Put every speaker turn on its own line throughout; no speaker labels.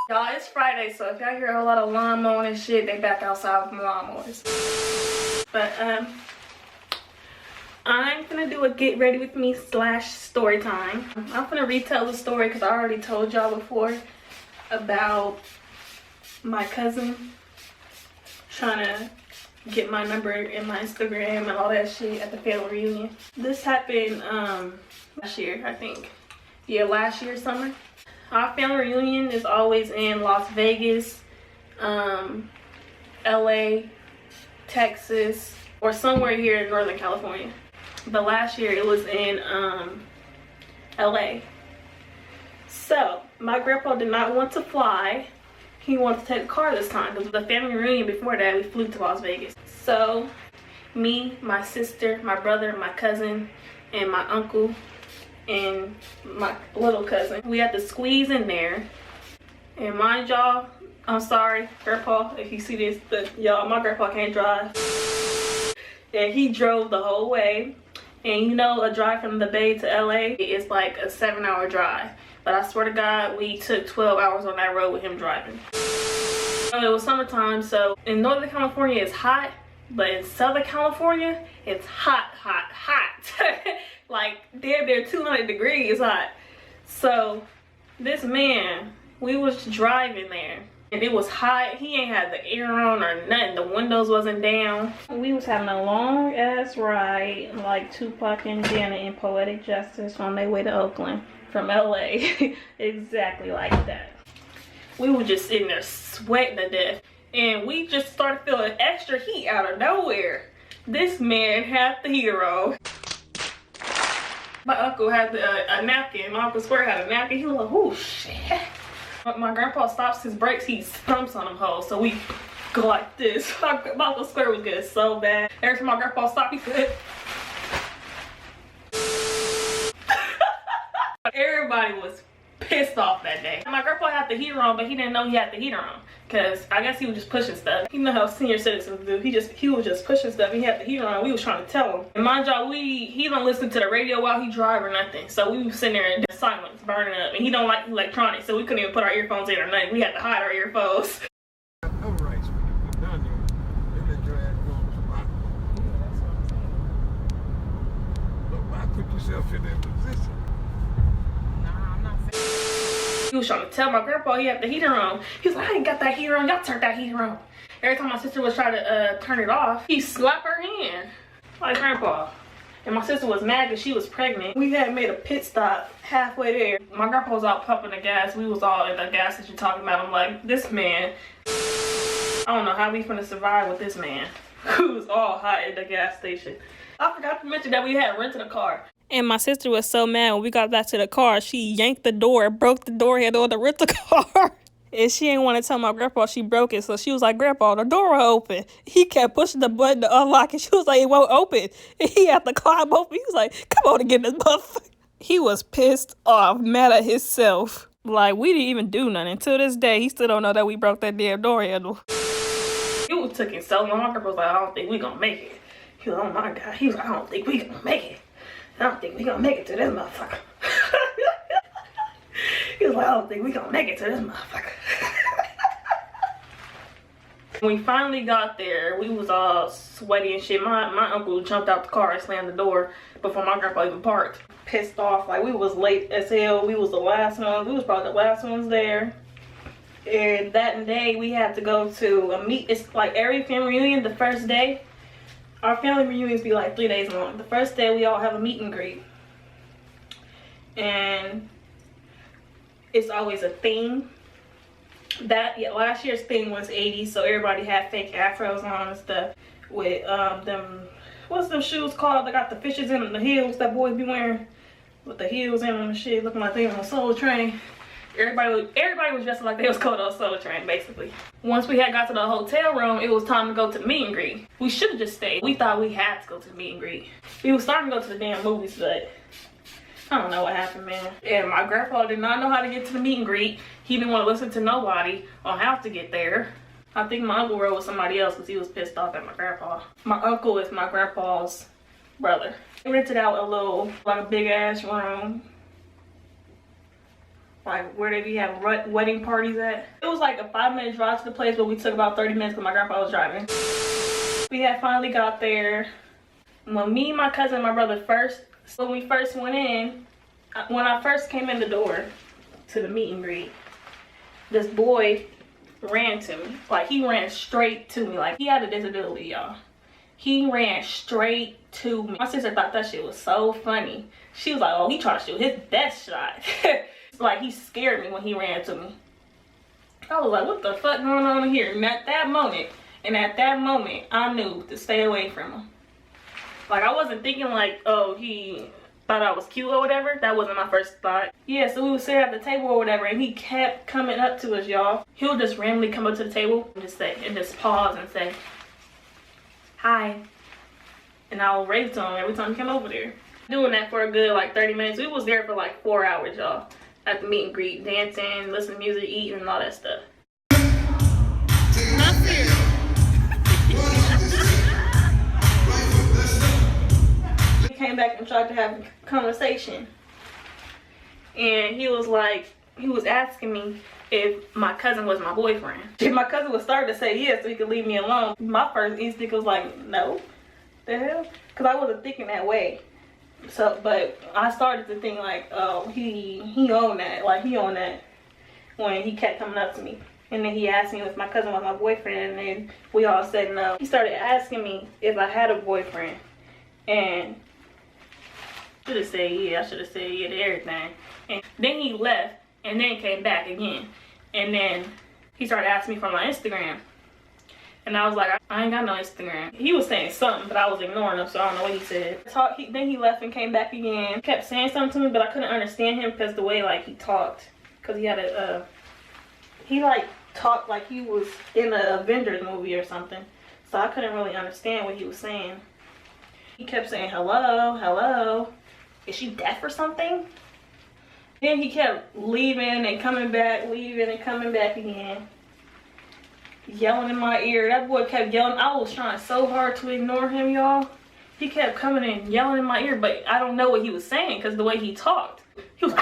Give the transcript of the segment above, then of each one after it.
Y'all, it's Friday, so if y'all hear a lot of lawn mowing and shit, they back outside with lawnmowers. But I'm gonna do a get ready with me / story time. I'm gonna retell the story because I already told y'all before about my cousin trying to get my number and my Instagram and all that shit at the family reunion. This happened last year, I think. Yeah, last year summer. Our family reunion is always in Las Vegas, LA, Texas, or somewhere here in Northern California. But last year it was in LA. So my grandpa did not want to fly. He wanted to take a car this time because the family reunion before that we flew to Las Vegas. So me, my sister, my brother, my cousin, and my uncle and my little cousin, we had to squeeze in there. And mind y'all, I'm sorry, grandpa, if you see this, but y'all, my grandpa can't drive. And he drove the whole way. And you know, a drive from the Bay to LA is like a 7-hour drive. But I swear to God, we took 12 hours on that road with him driving. It was summertime, so in Northern California it's hot, but in Southern California, it's hot, hot, hot. Like damn near 200 degrees hot. So this man, we was driving there and it was hot. He ain't had the air on or nothing. The windows wasn't down. We was having a long ass ride like Tupac and Janet in Poetic Justice on their way to Oakland from LA. Exactly like that. We were just sitting there sweating to death and we just started feeling extra heat out of nowhere. This man had the heater on. My uncle had a napkin. My Uncle Square had a napkin. He was like, oh shit. My grandpa stops his brakes, he stumps on them hoes. So we go like this. My Uncle Square was getting so bad. Every time my grandpa stopped, he said, everybody was pissed off that day. My grandpa had the heater on, but he didn't know he had the heater on. Cause I guess he was just pushing stuff. You know how senior citizens do. He was just pushing stuff. He had the heater on. We was trying to tell him. And mind y'all, he don't listen to the radio while he drive or nothing. So we was sitting there in silence, burning up. And he don't like electronics, so we couldn't even put our earphones in or nothing. We had to hide our earphones.
No rights when you get down there. They let your ass go on the spot. Look, why put yourself in that position?
He was trying to tell my grandpa he had the heater on. He was like, I ain't got that heater on. Y'all turn that heater on. Every time my sister was trying to turn it off, he slapped her hand. Like grandpa. And my sister was mad because she was pregnant. We had made a pit stop halfway there. My grandpa was out pumping the gas. We was all in the gas station talking about him like, this man. I don't know how we finna survive with this man. Who was all hot in the gas station. I forgot to mention that we had rented a car. And my sister was so mad when we got back to the car, she yanked the door, broke the door handle of the rental car. And she didn't want to tell my grandpa she broke it. So she was like, Grandpa, the door will open. He kept pushing the button to unlock it. She was like, it won't open. And he had to climb open. He was like, come on and get this motherfucker. He was pissed off, mad at himself. Like, we didn't even do nothing. Until this day, he still don't know that we broke that damn door handle. It was taking so long. My grandpa was like, I don't think we gonna make it. He was like, oh my God. He was like, I don't think we gonna make it. I don't think we gonna make it to this motherfucker. He was like, I don't think we gonna make it to this motherfucker. When we finally got there, we was all sweaty and shit. My uncle jumped out the car and slammed the door before my grandpa even parked. Pissed off, like we was late as hell. We was the last ones. We was probably the last ones there. And that day we had to go to a meet. It's like every family reunion, the first day. Our family reunions be like 3 days long. The first day we all have a meet and greet. And it's always a theme. Last year's theme was 80s, so everybody had fake afros on and stuff. With them, what's them shoes called? They got the fishes in them, the heels that boys be wearing. With the heels in them and shit, looking like they on a Soul Train. Everybody was dressed like they was going on Soul Train, basically. Once we had got to the hotel room, it was time to go to the meet and greet. We should have just stayed. We thought we had to go to the meet and greet. We were starting to go to the damn movies, but I don't know what happened, man. And my grandpa did not know how to get to the meet and greet. He didn't want to listen to nobody on how to get there. I think my uncle rode with somebody else because he was pissed off at my grandpa. My uncle is my grandpa's brother. He rented out a little, like a big ass room. like where they be having wedding parties at. It was like a 5-minute drive to the place, but we took about 30 minutes because my grandpa was driving. We had finally got there. When me, my cousin, and my brother when we first went in, when I first came in the door to the meet and greet, this boy ran to me. Like, he ran straight to me. Like, he had a disability, y'all. He ran straight to me. My sister thought that shit was so funny. She was like, oh, he tried to shoot his best shot. Like, he scared me when he ran to me. I was like, what the fuck going on here? And at that moment, I knew to stay away from him. Like, I wasn't thinking like, oh, he thought I was cute or whatever. That wasn't my first thought. Yeah, so we would sit at the table or whatever, and he kept coming up to us, y'all. He'll just randomly come up to the table and just pause and say, hi. And I'll rave to him every time he come over there. Doing that for a good like 30 minutes. We was there for like 4 hours, y'all. At the meet and greet, dancing, listening to music, eating, and all that stuff. Not fair. He came back and tried to have a conversation. And he was asking me if my cousin was my boyfriend. If my cousin was starting to say yes so he could leave me alone, my first instinct was like, no. The hell? Because I wasn't thinking that way. So, but I started to think like, oh, he owned that. Like, he owned that when he kept coming up to me. And then he asked me if my cousin was my boyfriend, and then we all said no. He started asking me if I had a boyfriend, and I should have said yeah. I should have said yeah to everything. And then he left, and then came back again. And then he started asking me for my Instagram. And I was like, I ain't got no Instagram. He was saying something, but I was ignoring him, so I don't know what he said. Then he left and came back again. He kept saying something to me, but I couldn't understand him because the way like he talked. Because he had he like talked like he was in an Avengers movie or something. So I couldn't really understand what he was saying. He kept saying, hello, hello. Is she deaf or something? Then he kept leaving and coming back, leaving and coming back again. Yelling in my ear. That boy kept yelling. I was trying so hard to ignore him, y'all. He kept coming and yelling in my ear, but I don't know what he was saying because the way he talked. He was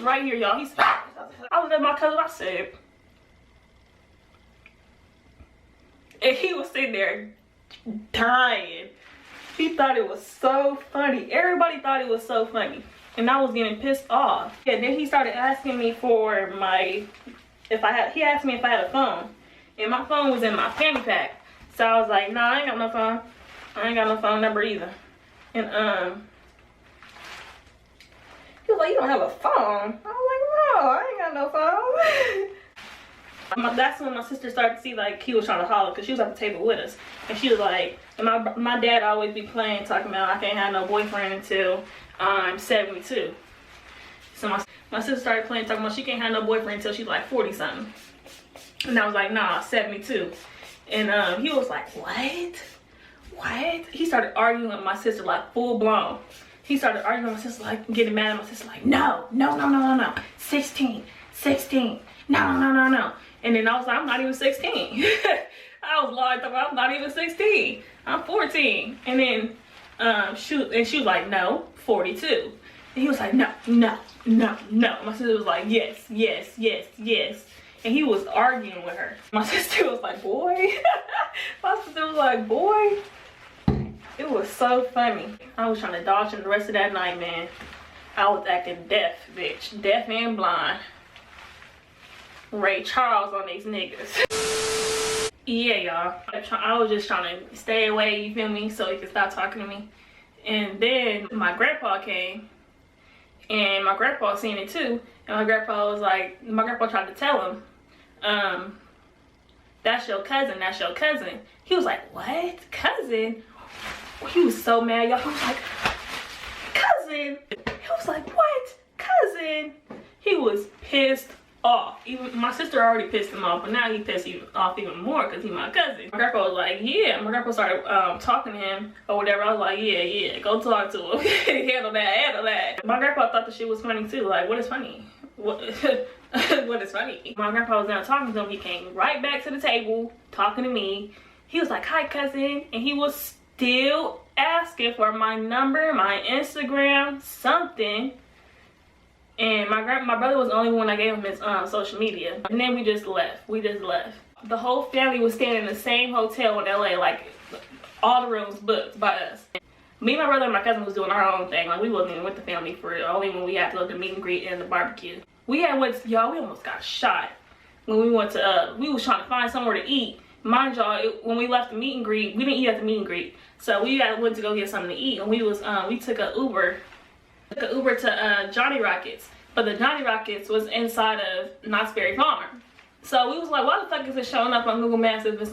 right here, y'all. I was at my cousin. I said, and he was sitting there dying. He thought it was so funny. Everybody thought it was so funny, and I was getting pissed off. Yeah, then he started asking me for he asked me if I had a phone, and my phone was in my fanny pack. So I was like, nah, I ain't got no phone. I ain't got no phone number either. And he was like, you don't have a phone? I was like, no, I ain't got no phone. That's when my sister started to see like he was trying to holler, because she was at the table with us, and she was like, and my dad always be playing, talking about I can't have no boyfriend until I'm 72. So my sister started playing, talking about she can't have no boyfriend until she's like 40 something. And I was like, nah, 72. And he was like, what? He started arguing with my sister like full blown. He started arguing with my sister, like getting mad at my sister, like, no. 16. No. And then I was like, I'm not even 16. I was lying, talking about I'm not even 16. I'm 14. And then she was like, no, 42. And he was like, no. My sister was like, yes. And he was arguing with her. My sister was like, boy. It was so funny. I was trying to dodge him the rest of that night, man. I was acting deaf, bitch. Deaf and blind. Ray Charles on these niggas. Yeah, y'all. I was just trying to stay away, you feel me? So he could stop talking to me. And then my grandpa came. And my grandpa seen it too. And my grandpa tried to tell him, that's your cousin. He was like, what? Cousin? He was so mad, y'all. He was like, cousin? He was like, what? Cousin? He was pissed off. Even my sister already pissed him off, but now he pissed off even more because he's my cousin. My grandpa was like, yeah. My grandpa started talking to him or whatever. I was like, yeah, go talk to him. handle that. My grandpa thought the shit was funny too. Like, what is funny? What is funny? My grandpa was done talking to him. He came right back to the table talking to me. He was like, hi, cousin. And he was still asking for my number, my Instagram, something. And my brother was the only one that gave him his social media. And then we just left. The whole family was staying in the same hotel in LA, like all the rooms booked by us. Me, my brother, and my cousin was doing our own thing. Like, we wasn't even with the family for it, only when we had to go to the meet and greet and the barbecue. We almost got shot when we went to, we was trying to find somewhere to eat. Mind y'all, when we left the meet and greet, we didn't eat at the meet and greet. So we went to go get something to eat, and we took an Uber to Johnny Rockets. But the Johnny Rockets was inside of Knott's Berry Farm. So we was like, why the fuck is it showing up on Google Maps if it's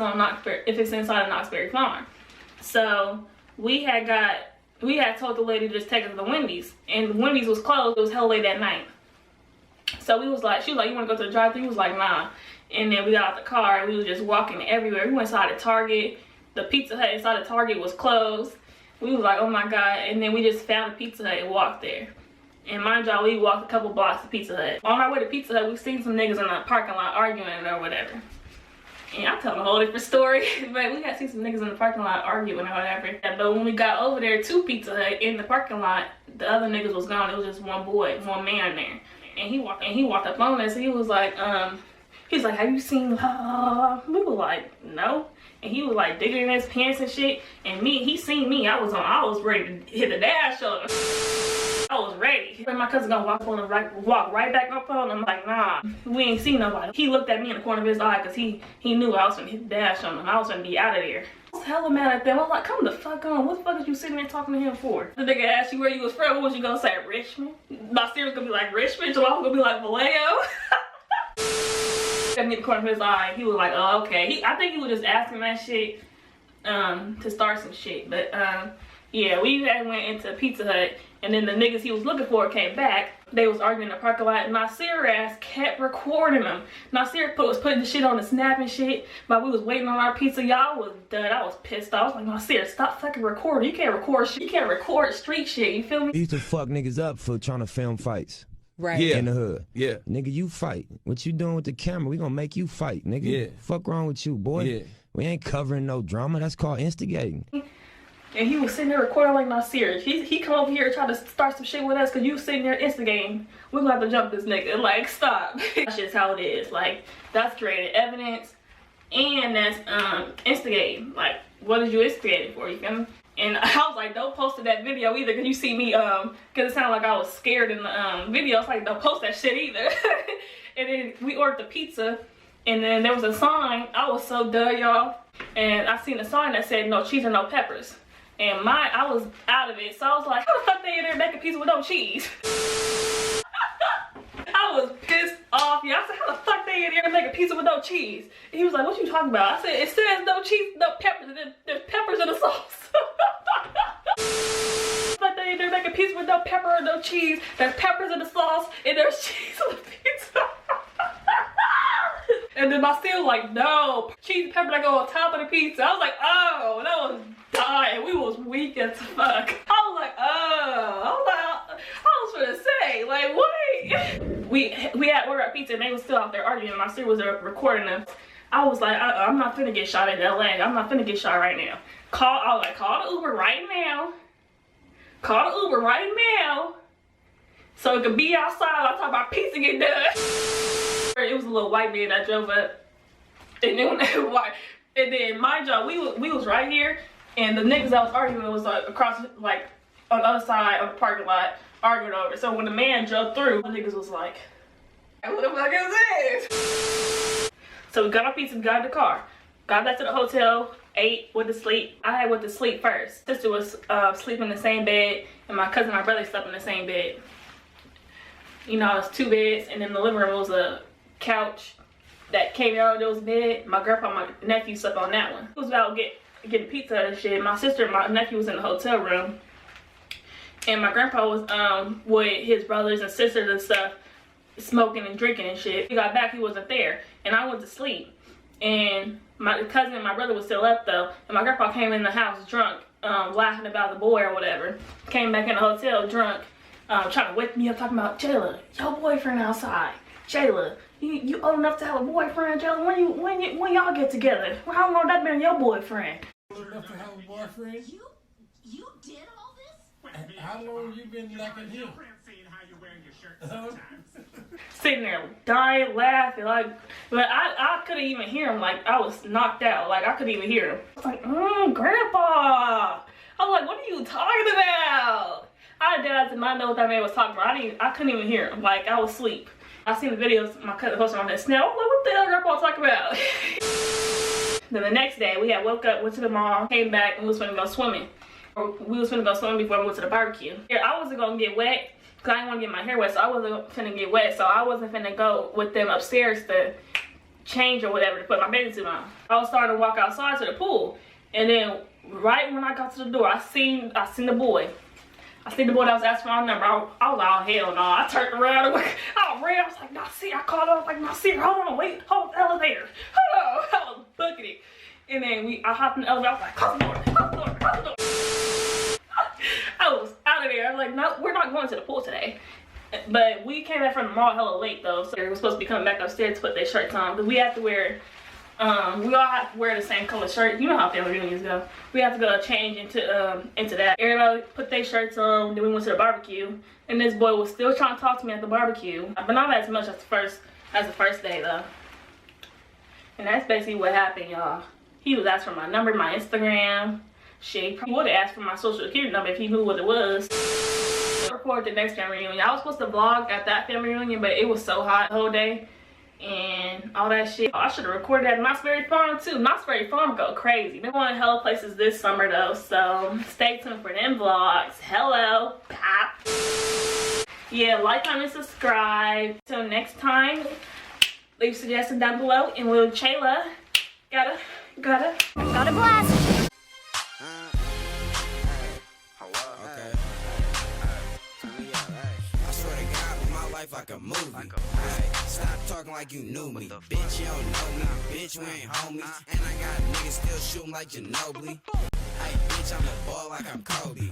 inside of Knott's Berry Farm? So we had told the lady to just take us to the Wendy's, and Wendy's was closed. It was hell late at night. So she was like, you want to go to the drive-thru? We was like, nah. And then we got out the car and we was just walking everywhere. We went inside the Target. The Pizza Hut inside the Target was closed. We was like, oh my God. And then we just found a Pizza Hut and walked there. And mind y'all, we walked a couple blocks to Pizza Hut. On our way to Pizza Hut, we seen some niggas in the parking lot arguing or whatever. And I'm telling a whole different story. But we had seen some niggas in the parking lot arguing or whatever. But when we got over there to Pizza Hut in the parking lot, the other niggas was gone. It was just one man there. And he walked up on us and he was like, have you seen we were like, no. And he was like digging in his pants and shit. And he seen me. I was ready to hit the dash on him. I was ready. And my cousin gonna walk right back up on him. I'm like, nah, we ain't seen nobody. He looked at me in the corner of his eye because he knew I was gonna hit the dash on him. I was gonna be out of there. I was hella mad at them. I was like, come the fuck on. What the fuck is you sitting there talking to him for? The nigga asked you where you was from. What was you gonna say? Richmond? My serious gonna be like Richmond. So I was gonna be like Vallejo. At me in the corner of his eye. He was like, oh, okay. I think he was just asking that shit to start some shit. But yeah, we went into Pizza Hut, and then the niggas he was looking for came back. They was arguing in the parking lot, and Nasir ass kept recording them. Nasir was putting the shit on the snap and shit while we was waiting on our pizza. Y'all was done. I was pissed off. I was like, Nasir, stop fucking recording. You can't record shit. You can't record street shit. You feel me?
We used to fuck niggas up for trying to film fights.
Right.
Yeah. In the hood.
Yeah.
Nigga, you fight. What you doing with the camera? We gonna make you fight, nigga.
Yeah.
Fuck wrong with you, boy? Yeah. We ain't covering no drama. That's called instigating.
And he was sitting there recording like Nasir. He come over here and try to start some shit with us because you sitting there instigating. We're gonna have to jump this nigga. Like, stop. That's just how it is. Like, that's creating evidence and that's instigating. Like, what is you instigating for? You feel me? And I was like, don't post that video either because you see me, because it sounded like I was scared in the video. I was like, don't post that shit either. And then we ordered the pizza, and then there was a sign. I was so done, y'all. And I seen a sign that said no cheese or no peppers. And I was out of it. So I was like, how the fuck they in there making pizza with no cheese? I was pissed off. Yeah, I said, how the fuck they in there making pizza with no cheese? And he was like, what you talking about? I said, it says no cheese, no peppers. There's peppers in the sauce. But they in there making pizza with no pepper or no cheese. There's peppers in the sauce and there's cheese on the pizza. And then my still like, no, cheese and pepper that go on top of the pizza. I was like, oh, that was dying. We was weak as fuck. I was like, oh, I was gonna say, like, wait. We had ordered our pizza and they was still out there arguing. My sister was recording them. I was like, I'm not finna get shot in LA. I'm not finna get shot right now. I was like, call the Uber right now. Call the Uber right now. So it could be outside by the time our pizza get done. It was a little white man that drove up. And then mind y'all, we was right here. And the niggas that was arguing was like across, like on the other side of the parking lot, arguing over. So when the man drove through, the niggas was like, what the fuck is this? So we got our pizza, got in the car, got back to the hotel, ate, went to sleep. I went to sleep first. Sister was sleeping in the same bed, and my cousin and my brother slept in the same bed. You know, it was 2 beds, and in the living room was a couch that came out of those bed. My grandpa and my nephew slept on that one. It was about getting pizza and shit. My sister and my nephew was in the hotel room, and my grandpa was with his brothers and sisters and stuff, smoking and drinking and shit. We got back, he wasn't there, and I went to sleep. And my cousin and my brother was still up though, and my grandpa came in the house drunk, laughing about the boy or whatever. Came back in the hotel drunk, trying to wake me up, talking about, Jayla, your boyfriend outside. Jayla, you old enough to have a boyfriend, Jayla? When y'all get together? How long that been your boyfriend?
Old enough to have a boyfriend?
You did all this?
How long you been liking him?
Sitting there dying, laughing, like, but I couldn't even hear him. Like, I was knocked out. Like, I couldn't even hear him. I was like, Grandpa. I was like, what are you talking about? I did not know what that man was talking about. I couldn't even hear him. Like, I was asleep. I seen the videos my cousin posted on that Snap. I was like, what the hell Grandpa talking about? Then the next day, we had woke up, went to the mall, came back, and we was finna go swimming. Or we was finna go swimming before we went to the barbecue. Yeah, I wasn't gonna get wet, because I didn't want to get my hair wet, so I wasn't finna get wet. So I wasn't finna go with them upstairs to change or whatever to put my bathing suit on. I was starting to walk outside to the pool. And then right when I got to the door, I seen the boy. I seen the boy that was asking for my number. I was like, oh hell no. I turned around and I ran. I was like, Nasir. I called him. I was like, Nasir, hold on, wait, hold the elevator. Hold on. I was booking it. And then I hopped in the elevator. I was like, close the door, close the door, close the door. I was out of there. I was like, no, we're not going to the pool today. But we came back from the mall hella late though. So we were supposed to be coming back upstairs to put their shirts on. Because we had to wear, we all have to wear the same color shirt. You know how family reunions go. We have to go change into that. Everybody put their shirts on. Then we went to the barbecue. And this boy was still trying to talk to me at the barbecue. But not as much as the first day though. And that's basically what happened, y'all. He was asking for my number, my Instagram. Shit, he would have asked for my social security number if he knew what it was. I recorded the next family reunion. I was supposed to vlog at that family reunion, but it was so hot the whole day. And all that shit. I should have recorded at Knott's Berry Farm too. Knott's Berry Farm go crazy. They're going to hella places this summer though, so stay tuned for them vlogs. Hello, pop. Yeah, like, comment, subscribe. Till next time, leave suggestions down below, and we'll Jayla gotta blast.
Like a movie. Stop talking like you knew me. Bitch, you don't know me. Bitch, we ain't homies. And I got niggas still shooting like Ginobili. Hey, bitch, I'm a ball like I'm Kobe.